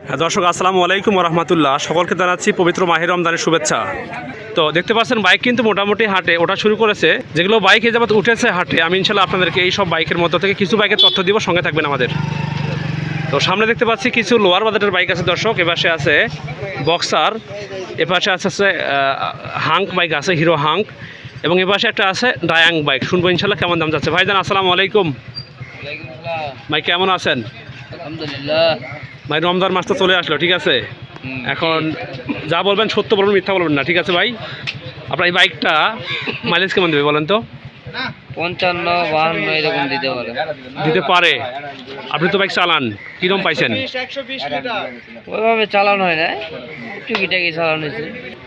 হ্যাঁ দর্শক, আসসালামু আলাইকুম রহমতুল্লাহ। সকলকে জানাচ্ছি পবিত্র মাহির রমজানের শুভেচ্ছা। তো দেখতে পাচ্ছেন বাইক কিন্তু মোটামুটি হাটে ওঠা শুরু করেছে। যেগুলো বাইক এ যাবত উঠেছে হাটে, আমি ইনশাল্লাহ আপনাদেরকে এই সব বাইকের মধ্য থেকে কিছু বাইকের তথ্য দিব, সঙ্গে থাকবেন আমাদের। তো সামনে দেখতে পাচ্ছি কিছু লোয়ার বাজেটের বাইক আছে দর্শক। এপাশে আছে বক্সার, এপাশে আছে হাঙ্ক বাইক আছে, হিরো হাঙ্ক, এবং এপাশে একটা আছে ডায়াং বাইক। শুনবো ইনশাল্লাহ কেমন দাম যাচ্ছে। ভাইজান আসসালামু আলাইকুম। ভাই কেমন আছেন? আলহামদুলিল্লাহ। ভাই রমজান মাস তো চলে আসলো, ঠিক আছে? এখন যা বলবেন সত্য বলবেন, মিথ্যা বলবেন না, ঠিক আছে ভাই? আপনার এই বাইকটা মাইলেজ কেমন দেবে বলেন তো? 55-52 এরকম দিতে পারে। দিতে পারে? আপনি তো বাইক চালান, কীরকম পাইছেন? ওইভাবে চালানো হয় না, টুকিটাকি চালানো হয়েছে।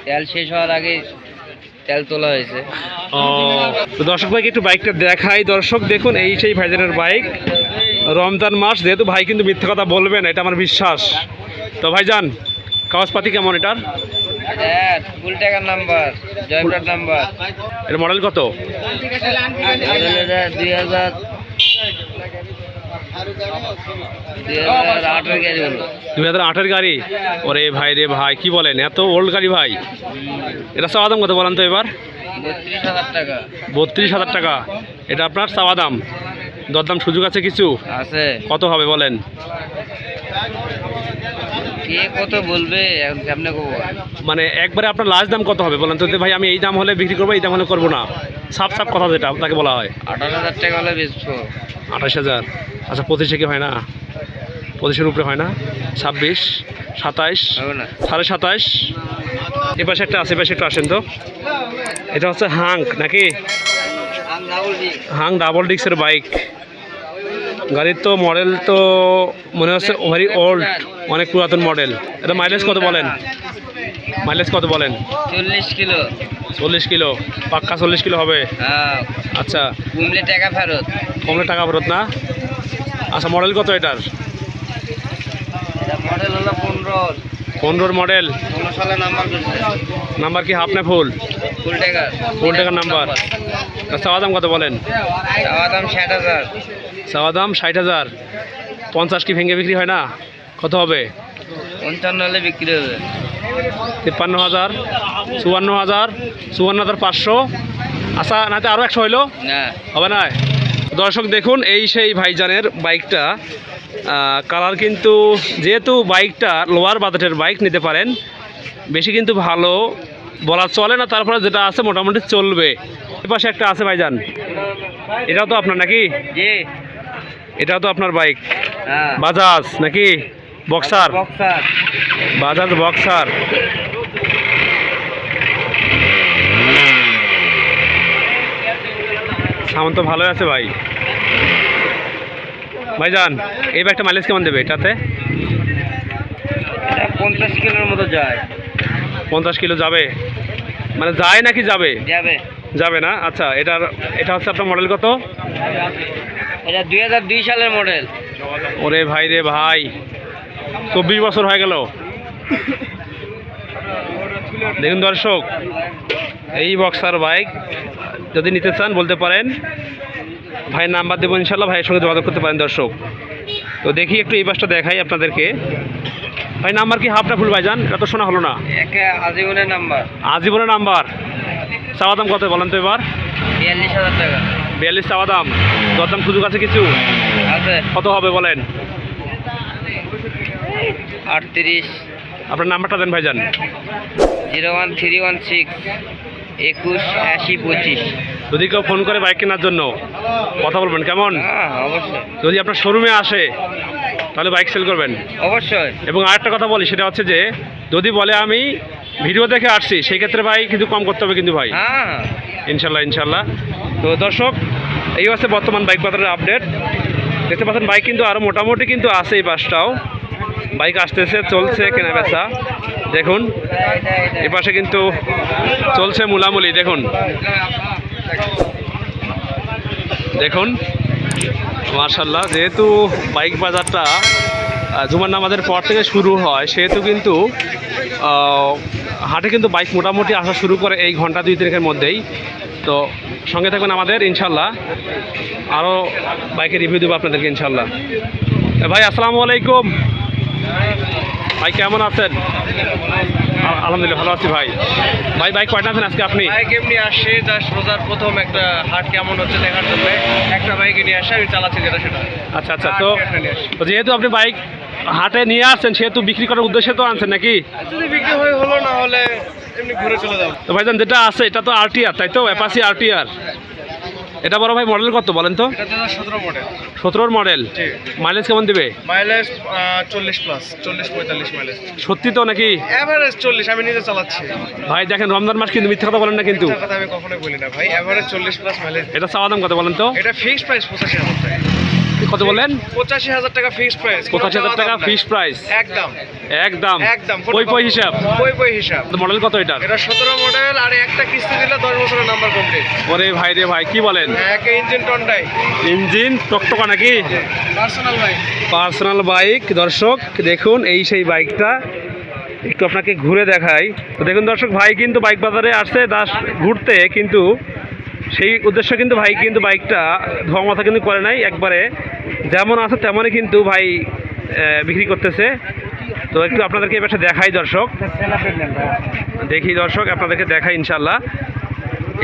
তেল শেষ হওয়ার আগে তেল তোলা হয়েছে। ও, তো দর্শক ভাইকে একটু বাইকটা দেখাই। দর্শক দেখুন, এই সেই ভাইজানের বাইক। রমজান মাস যেহেতু, ভাই কিন্তু মিথ্যা কথা বলবেন, এটা আমার বিশ্বাস। তো ভাইজান কাগজপাতি কেমন এটার? ফুল টাকার নাম্বার, জয়পুরার নাম্বার। এটা মডেল কত? 2008-এর গাড়ি। ওরে ভাই রে ভাই, কি বলেন, এত ওল্ড গাড়ি ভাই। এটা চাওয়া দাম কত বলেন তো এবার? 32,000 টাকা। 32,000 টাকা এটা আপনার চাওয়া দাম। দরদাম সুযোগ আছে কিছু? আছে। কত হবে বলেন? কে কত বলবে এখন কেমনে কব? মানে একবারে আপনার লাস্ট দাম কত হবে বলেন তো? ভাই আমি এই দাম হলে বিক্রি করবো, এই দাম হলে করবো না, সাপ সাপ কথা যেটা আপনাকে বলা হয়। 28,000 টাকা হলে বেচবো। 28,000? আচ্ছা 25-এ কি হয় না? 25-এর উপরে হয় না? 26, 27, হবে না? 27.5। এ পাশে একটা আছে, পাশে একটু আসেন তো। এটা হচ্ছে হাঙ্ক নাকি? হাঙ্ক ডাবল ডিস্কের বাইক। গাড়ির তো মডেল তো মনে হচ্ছে ভেরি ওল্ড, অনেক পুরাতন মডেল। এটা মাইলেজ কত বলেন? মাইলেজ কত বলেন? 40 কিলো। 40 কিলো? পাক্কা 40 কিলো হবে? হ্যাঁ। আচ্ছা, কমলে টাকা ফেরত। কমলে টাকা ফেরত না? আচ্ছা মডেল কত এটার? মডেল হলো 15-র মডেল। 15 সালে নাম্বার করছে। নাম্বার কি হাফ না ফুল? ফুল টাকা। ফুল টাকার নাম্বার। চাওয়া দাম কত বলেন? চাওয়া দাম 60,000। চাওয়া দাম 60,000। 50 কি ভেঙে বিক্রি হয় না? কত হবে? 55 হলে বিক্রি হবে। 53,000, 54,000, 54,500। আচ্ছা নাতে আরও 100 হইলো না হবে না? দর্শক দেখুন, এই সেই ভাইজানের বাইকটা। কালার কিন্তু, যেহেতু বাইকটা লোয়ার বাজেটের বাইক, নিতে পারেন। বেশি কিন্তু ভালো বলা চলে না, তারপরে যেটা আছে মোটামুটি চলবে। এপাশে একটা আছে ভাইজান, এটাও তো আপনার নাকি? জি, এটাও তো আপনার বাইক? হ্যাঁ। বাজাজ নাকি? বক্সার? বক্সার। বাজাজ বক্সার। সামান তো ভালোই আছে ভাই। ভাইজান এই বাইকটা মাইলেজ কেমন দেবে এটাতে? এটা 50 কিলোর মতো যায়। 50 কিলো যাবে? মানে যায় নাকি যাবে? যাবে। যাবে না? আচ্ছা, এটা হচ্ছে আপনার মডেল কত? এটা 2002 সালের মডেল। ওরে ভাই রে ভাই, 24 বছর হয়ে গেল। দেখুন দর্শক, এই বক্সার বাইক যদি নিতে চান বলতে পারেন। ভাইয়ের নাম্বার দেবো ইনশাল্লাহ, ভাইয়ের সঙ্গে যোগাযোগ করতে পারেন দর্শক। তো দেখি একটু এই বাসটা দেখাই আপনাদেরকে। ভাই নাম্বার কি হাফটা ফুল ভাইজান? এটা তো শোনা হলো না। একে আজীবনের নাম্বার। আজীবনের নাম্বার। চাওয়া দাম কত বলেন তো এবার? 42,000 টাকা। 42 চাওয়া দাম। দরদাম সুযোগ আছে কিছু? আছে। কত হবে বলেন? 38। আপনার নাম্বারটা দেন ভাইজান। 01316 21 80 25। যদি কেউ ফোন করে বাইক কেনার জন্য কথা বলবেন কেমন? হ্যাঁ অবশ্যই। যদি আপনার শোরুমে আসে তাহলে বাইক সেল করবেন অবশ্যই। এবং আরেকটা কথা বলি, সেটা হচ্ছে যে যদি বলে আমি ভিডিও দেখে আসছি, সেই ক্ষেত্রে ভাই কিন্তু কম করতে হবে কিন্তু ভাই। হ্যাঁ ইনশাল্লাহ ইনশাল্লাহ। তো দর্শক, এই হচ্ছে বর্তমান বাইক বাজারের আপডেট। দেখতে পাচ্ছেন বাইক কিন্তু আরও মোটামুটি কিন্তু আছে। এই বাসটাও বাইক আসতেছে, চলছে কেনা বেচা। দেখুন এই পাশে কিন্তু চলছে মুলামুলি। দেখুন দেখুন মাশাআল্লাহ, যেহেতু বাইক বাজারটা জুমার নামাজের পর থেকে শুরু হয়, সেহেতু কিন্তু হাটে কিন্তু বাইক মোটামুটি আসা শুরু করে এই ঘন্টা 2-3 মধ্যেই। তো সঙ্গে থাকবেন আমাদের, ইনশাল্লাহ আরও বাইকের রিভিউ দেবো আপনাদেরকে ইনশাল্লাহ। ভাই আসসালামু আলাইকুম। ভাই কেমন আছেন? আলহামদুলিল্লাহ ভালো আছি ভাই। ভাই বাইক কয়টা আছেন আজকে আপনি? বাইক এমনি আসছে জাস্ট রোজার প্রথম একটা হাট কেমন হচ্ছে দেখার জন্য একটা বাইকে নিয়ে আসে, আমি চালাচ্ছি যেটা সেটা। আচ্ছা আচ্ছা, তো যেহেতু আপনি বাইক হাটে নিয়ে আসছেন সেহেতু বিক্রি করার উদ্দেশ্যে তো আনছেন নাকি? যদি বিক্রি হয়ে হলো, না হলে এমনি ঘুরে চলে যাবো। তো ভাইজান যেটা আছে এটা তো আরটিআর, তাই তো? Apache RTR. এটা বড় ভাই মডেল কত বলেন তো? এটা 2017 মডেল। 17 মডেল। জি। মাইলেজ কেমন দিবে? Mileage 40+, 40-45 mileage. সত্যি তো নাকি? এভারেজ 40, আমি নিজে চালাচ্ছি। ভাই দেখেন রমজান মাস কিন্তু মিথ্যা কথা বলেন না কিন্তু। মিথ্যা কথা আমি কখনোই বলি না ভাই, এভারেজ 40+ মাইলেজ। এটা চাওয়া দাম কত বলেন তো? এটা ফিক্সড প্রাইস 85,000 টাকা। কত বলেন? 85,000 টাকা ফিক্সড প্রাইস। 85,000 টাকা ফিক্সড প্রাইস। একদম একদম একদম পই হিসাব। পই হিসাব। মডেল কত এটা? এটা 17 মডেল, আর একটা কিস্তি দিলে 10 বছরের নাম্বার কমপ্লিট। ওরে ভাই রে ভাই, কি বলেন? একটা ইঞ্জিন টন্ডাই, ইঞ্জিন টকটকা নাকি? Personal bike. Personal bike. দর্শক দেখুন এই সেই বাইকটা, একটু আপনাকে ঘুরে দেখাই। তো দেখুন দর্শক, ভাই কিন্তু বাইক বাজারে আসছে ঘুরতে, কিন্তু সেই উদ্দেশ্য কিন্তু ভাই কিন্তু বাইকটা ধোয়া মাথা কিন্তু করে নাই, একবারে যেমন আছে তেমনই কিন্তু ভাই বিক্রি করতেছে। তো একটু আপনাদেরকে এই পাশে দেখাই দর্শক, দেখি দর্শক আপনাদেরকে দেখাই ইনশাল্লাহ।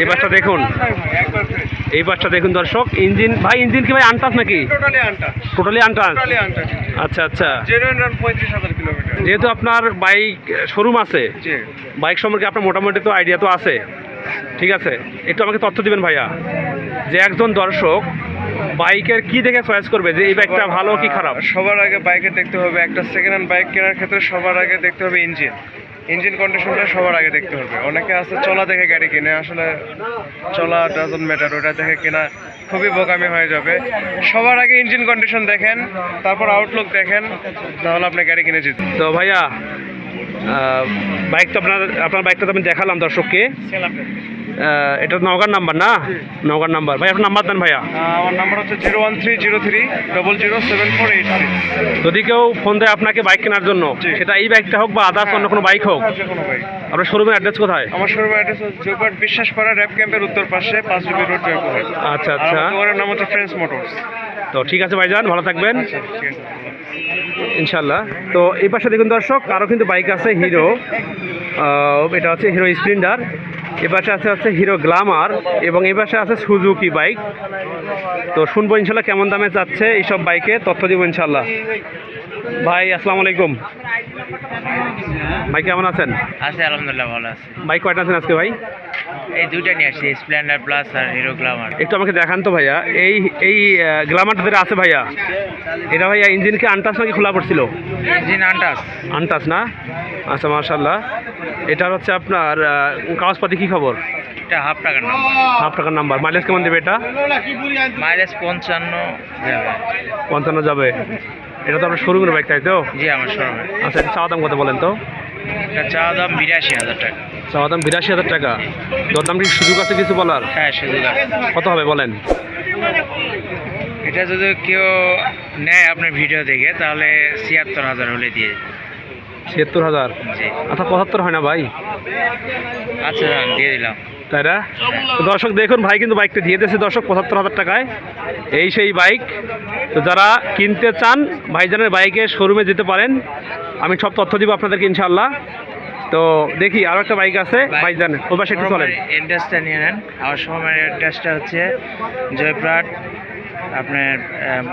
এই বাসটা দেখুন, এই বাসটা দেখুন দর্শক। ইঞ্জিন ভাই, ইঞ্জিন কি ভাই আনটাস নাকি? টোটালি আনটা। টোটালি আনটাস। টোটালি আনটা। আচ্ছা আচ্ছা। Genuine run 35,000 kilometre. যেহেতু আপনার বাইক শোরুম আছে, জি। বাইক সম্পর্কে আপনার মোটামুটি তো আইডিয়া তো আছে, ঠিক আছে? একটু আমাকে তথ্য দিবেন ভাইয়া, যে একজন দর্শক বাইকের কি দেখে চয়েস করবে যে এই বাইকটা ভালো কি খারাপ? সবার আগে বাইকে দেখতে হবে, একটা সেকেন্ড হ্যান্ড বাইক কেনার ক্ষেত্রে সবার আগে দেখতে হবে ইঞ্জিন কন্ডিশনটা সবার আগে দেখতে হবে। অনেকে আছে চলা দেখে গাড়ি কিনে, আসলে চলা ডাজন্ট ম্যাটার, ওটা দেখে কেনা খুবই বোকামি হয়ে যাবে। সবার আগে ইঞ্জিন কন্ডিশন দেখেন, তারপর আউটলুক দেখেন, তাহলে আপনি গাড়ি কিনে যেতে। তো ভাইয়া বাইকটা আপনার বাইকটা তো আমি দেখালাম দর্শককে। এটা নওগাঁর নাম্বার না? নওগাঁর নাম্বার। ভাই আপনার নাম্বার দেন ভাইয়া। আমার নাম্বার হচ্ছে 01303007486। যদি কেউ ফোন দেয় আপনাকে বাইক কেনার জন্য, সেটা এই বাইকটা হোক বা আদার্স অন্য কোনো বাইক হোক, যে কোনো বাইক। আপনার শোরুমের অ্যাড্রেস কোথায়? আমার শোরুমের অ্যাড্রেস হচ্ছে জয়পুরহাট বিশ্বাসপাড়া র্যাপ ক্যাম্পের উত্তর পাশে, 5 রুপি রোড, জয়পুরহাট। আচ্ছা আর আচ্ছা। আমার দোকানের নাম হচ্ছে ফ্রেন্ডস মোটরস। তো ঠিক আছে ভাইজান, ভালো থাকবেন আচ্ছা, ঠিক আছে। ইনশাল্লাহ। তো এই পাশে দেখুন দর্শক, আরও কিন্তু বাইক আছে হিরো, এটা হচ্ছে হিরো স্প্লেন্ডার। এ পাশে আছে হিরো গ্ল্যামার, এবং এই পাশে আছে সুজুকি বাইক। তো শুনবো ইনশাল্লাহ কেমন দামে যাচ্ছে এইসব বাইকে, তথ্য দিব ইনশাল্লাহ। ভাই আসসালামু আলাইকুম। ভাই কেমন আছেন? আছে আলহামদুলিল্লাহ, ভালো আছে। বাইক কয়টা আছেন আজকে ভাই? এই দুইটা নিয়ে আসছি, স্প্লেন্ডার প্লাস আর হিরো গ্ল্যামার। একটু আমাকে দেখান তো ভাইয়া, এই গ্ল্যামারটা যেটা আছে ভাইয়া, এটা ভাইয়া ইঞ্জিন কি আনটাস নাকি খোলা পড়ছিল? ইঞ্জিন আনটাস। আনটাস না? আচ্ছা মাশাআল্লাহ। এটার হচ্ছে আপনার কাগজপাতি কী খবর? এটা হাফ টাকার নাম্বার। হাফ টাকার নাম্বার। মাইলেজ কেমন দেবে এটা? মাইলেজ 55 যাবে। 55 যাবে। এটা তো আপনার শোরুমের বাইক, তাই তো? জি, আমার শোরুমে। আচ্ছা, এটা চাওয়া দাম কত বলেন তো? এটা চা দাম 82,000 টাকা। চাওয়া দাম 82,000 টাকা। দরদাম কি সুযোগ আছে কিছু বলার? হ্যাঁ, সুযোগ আছে। কত হবে বলেন? এটা যদি কেউ নেয় আপনার ভিডিও দেখে, তাহলে 76,000 হলে দিয়ে দিই। 76,000? জি। আচ্ছা 75 হয় না ভাই? আচ্ছা যান, দিয়ে দিলাম। তাই না? তো দর্শক দেখুন, ভাই কিন্তু বাইকটা দিয়ে দিয়েছে দর্শক 75,000 টাকায়। এই সেই বাইক। তো যারা কিনতে চান ভাইজানের বাইকে শোরুমে যেতে পারেন, আমি সব তথ্য দিব আপনাদেরকে ইনশাআল্লাহ। তো দেখি আরও একটা বাইক আছে ভাইজানের, ওই পাশে একটু চলেন। অ্যাড্রেসটা নিয়ে নেন। আমার শোরুমের অ্যাড্রেসটা হচ্ছে জয়পুরহাট, আপনার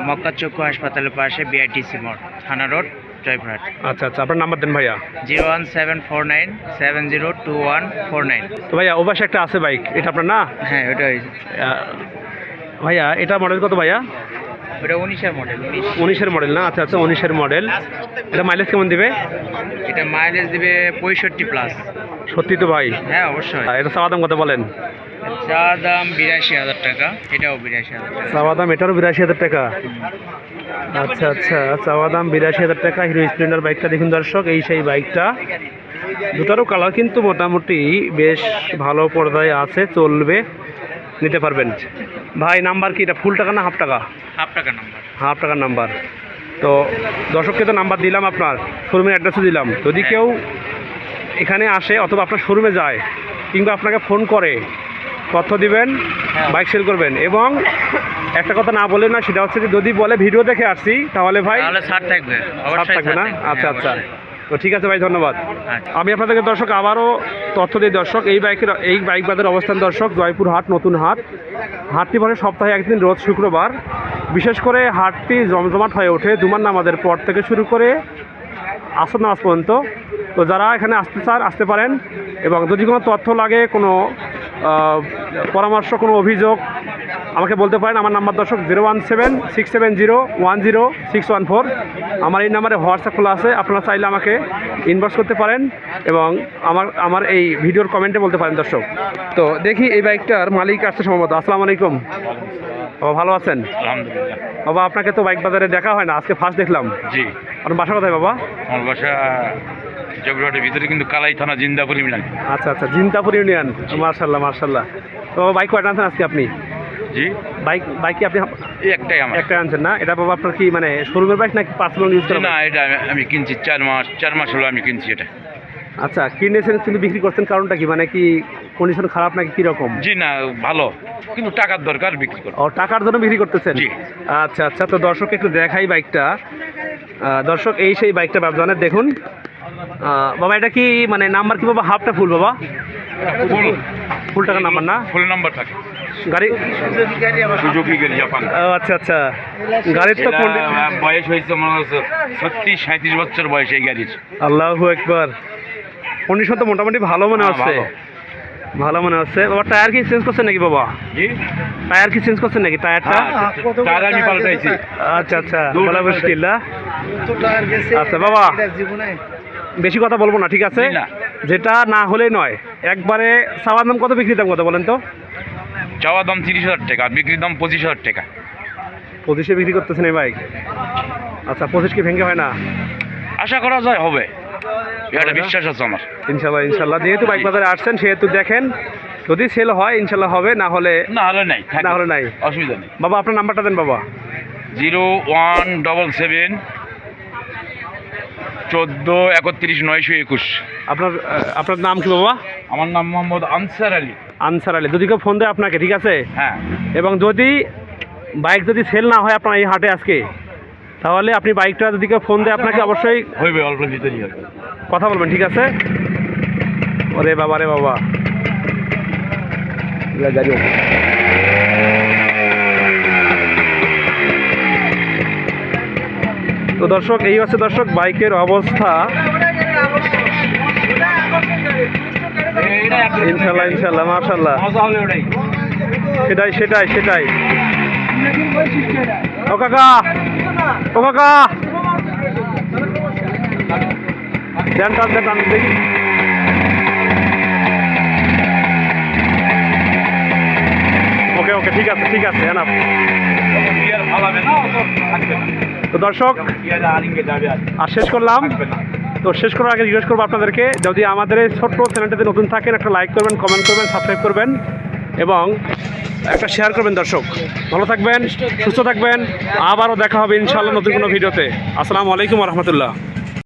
মক্কা চক্ষু হাসপাতালের পাশে, বিআইটিসি মোড়, থানা রোড, জয়পুরহাট। আচ্ছা আচ্ছা, আপনার নাম্বার দেন ভাইয়া। 01749702149। তো ভাইয়া ও পাশে একটা আছে বাইক, এটা আপনার না? হ্যাঁ, ওটাই। ভাইয়া এটা মডেল কত ভাইয়া? ওটা 19-এর মডেল। 19-এর মডেল না? আচ্ছা আচ্ছা, 19-এর মডেল। এটা মাইলেজ কেমন দিবে? এটা মাইলেজ দিবে 65+। সত্যি তো ভাই? হ্যাঁ, অবশ্যই। এটা চাওয়া দাম কত বলেন? চা দাম 82,000 টাকা। এটাও 82,000 টাকা। চাওয়া দাম এটারও 82,000 টাকা? আচ্ছা আচ্ছা, চাওয়া দাম 82,000 টাকা। হিরো স্প্লেন্ডার বাইকটা দেখুন দর্শক, এই সেই বাইকটা। দুটারও কালার কিন্তু মোটামুটি বেশ ভালো পর্দায় আছে, চলবে, নিতে পারবেন। ভাই নাম্বার কি এটা, ফুল টাকা না হাফ টাকা? হাফ টাকা নাম্বার। হাফ টাকার নাম্বার। তো দর্শককে তো নাম্বার দিলাম, আপনার শোরুমের অ্যাড্রেসও দিলাম। যদি কেউ এখানে আসে অথবা আপনার শোরুমে যায়, কিংবা আপনাকে ফোন করে, তথ্য দিবেন, বাইক সেল করবেন। এবং একটা কথা না বলে না, সেটা হচ্ছে যে যদি বলে ভিডিও দেখে আসছি, তাহলে ভাই তাহলে ছাড় থাকবে, ছাড় অবশ্যই থাকবে না? থাকবে। আচ্ছা হ্যাঁ, আচ্ছা। অবশ্যই। তো ঠিক আছে ভাই, ধন্যবাদ। আচ্ছা। আমি আপনাদেরকে দর্শক আবারও তথ্য দিই দর্শক, এই বাইক বাজারের অবস্থান দর্শক জয়পুর হাট, নতুন হাট। হাটটি বসে সপ্তাহে একদিন, রোজ শুক্রবার। বিশেষ করে হাটটি জমজমাট হয়ে ওঠে জুমার নামাজের পর থেকে শুরু করে আসর নামাজ পর্যন্ত। তো যারা এখানে আসতে চান আসতে পারেন, এবং যদি কোনো তথ্য লাগে, কোনো পরামর্শ, কোনো অভিযোগ আমাকে বলতে পারেন। আমার নাম্বার দর্শক 017-670-10-614। আমার এই নাম্বারে হোয়াটসঅ্যাপ খোলা আছে, আপনারা চাইলে আমাকে ইনবক্স করতে পারেন এবং আমার এই ভিডিওর কমেন্টে বলতে পারেন দর্শক। তো দেখি এই বাইকটার মালিক আসছে সম্ভবত। আসসালামু আলাইকুম বাবা, ভালো আছেন? আলহামদুলিল্লাহ। বাবা আপনাকে তো বাইক বাজারে দেখা হয় না, আজকে ফার্স্ট দেখলাম। জি, আপনার বাসা কোথায় বাবা? আমার বাসা জগড়াটের ভিতরে, কিন্তু কালাই থানা, জিন্দাপুর ইউনিয়ন। আচ্ছা আচ্ছা, জিন্তাপুর ইউনিয়ন। মার্শাল্লাহ মার্শাল্লাহ। তো বাইক কয়টা আনছেন আজকে আপনি? জি, বাইক কি আপনি এই একটাই আমার। একটা আনছেন না? এটা বাবা আপনার কি মানে শোরুমের বাইক নাকি পার্সোনাল ইউজ করেন? না, এটা আমি কিনছি 4 মাস হলো আমি কিনছি এটা। আচ্ছা, কিনেছেন কিন্তু বিক্রি করছেন, কারণটা কি? মানে কি কন্ডিশন খারাপ নাকি কীরকম? জি না, ভালো, কিন্তু টাকার দরকার, বিক্রি করো। ও, টাকার জন্য বিক্রি করতেছেন? জি। আচ্ছা আচ্ছা, তো দর্শক একটু দেখাই বাইকটা। দর্শক এই সেই বাইকটা ব্যবধানের দেখুন। বাবা এটা কি মানে নাম্বার কি বাবা, হাফটা ফুল বাবা? ফুল টাকার নাম্বার না? ফুল নাম্বার থাকে। গাড়ি সুজুকি গাড়ি, জাপান। ও আচ্ছা আচ্ছা, গাড়ির তো বয়স হয়েছে মনে হচ্ছে 37 বছর বয়স এই গাড়ির। আল্লাহু আকবার। কন্ডিশন তো মোটামুটি ভালো মনে হচ্ছে। ভালো মনে হচ্ছে বাবা। টায়ার কি চেঞ্জ করছেন নাকি বাবা? জি, টায়ার কি চেঞ্জ করছেন নাকি? টায়ারটা টায়ার আমি পাল্টাইছি। আচ্ছা আচ্ছা, বলা মুশকিল না? আচ্ছা বাবা, বেশি কথা বলবো না, ঠিক আছে? জি না। যেটা না হলেই নয়। একবারে চাওয়ার দাম কত, বিক্রির দাম কত বলেন তো? চাওয়া দাম 30,000 টাকা, বিক্রির দাম 25,000 টাকা। 25-এ বিক্রি করতেছেন এই বাইক? আচ্ছা, 25 কি ভেঙে হয় না? আশা করা যায় হবে, এটা বিশ্বাস আছে আমার। ইনশাল্লাহ ইনশাল্লাহ। যেহেতু বাইক বাজারে আসছেন সেহেতু দেখেন, যদি সেল হয় ইনশাল্লাহ হবে, না হলে না হলে নাই, না হলে নাই। অসুবিধা নেই। বাবা আপনার নাম্বারটা দেন বাবা। 0177 14 31 921। আপনার নাম কি বাবা? আমার নাম মোহাম্মদ আনসার আলী। আনসার আলী। যদি কেউ ফোন দেয় আপনাকে, ঠিক আছে? হ্যাঁ, এবং যদি বাইক যদি সেল না হয় আপনার এই হাটে আজকে, তাহলে আপনি বাইকটা যদি কেউ ফোন দেয় আপনাকে অবশ্যই হইবে, অল্প ভিতরেই হবে, কথা বলবেন, ঠিক আছে? ওরে বাবা রে বাবা। তো দর্শক এই হচ্ছে দর্শক বাইকের অবস্থা। ইনশাল্লাহ ইনশাল্লাহ, মাশাল্লাহ। সেটাই সেটাই সেটাই। ও কাকা, ও কাকা, দেন টান দেন টান দেখি। ওকে ওকে, ঠিক আছে ঠিক আছে, এনাফ। তো দর্শক আর শেষ করলাম। তো শেষ করার আগে জিজ্ঞেস করবো আপনাদেরকে, যদি আমাদের এই ছোট্ট চ্যানেলটাতে নতুন থাকেন, একটা লাইক করবেন, কমেন্ট করবেন, সাবস্ক্রাইব করবেন এবং একটা শেয়ার করবেন। দর্শক ভালো থাকবেন, সুস্থ থাকবেন। আবারও দেখা হবে ইনশাআল্লাহ নতুন কোনো ভিডিওতে। আসসালামু আলাইকুম ওয়া রাহমাতুল্লাহ।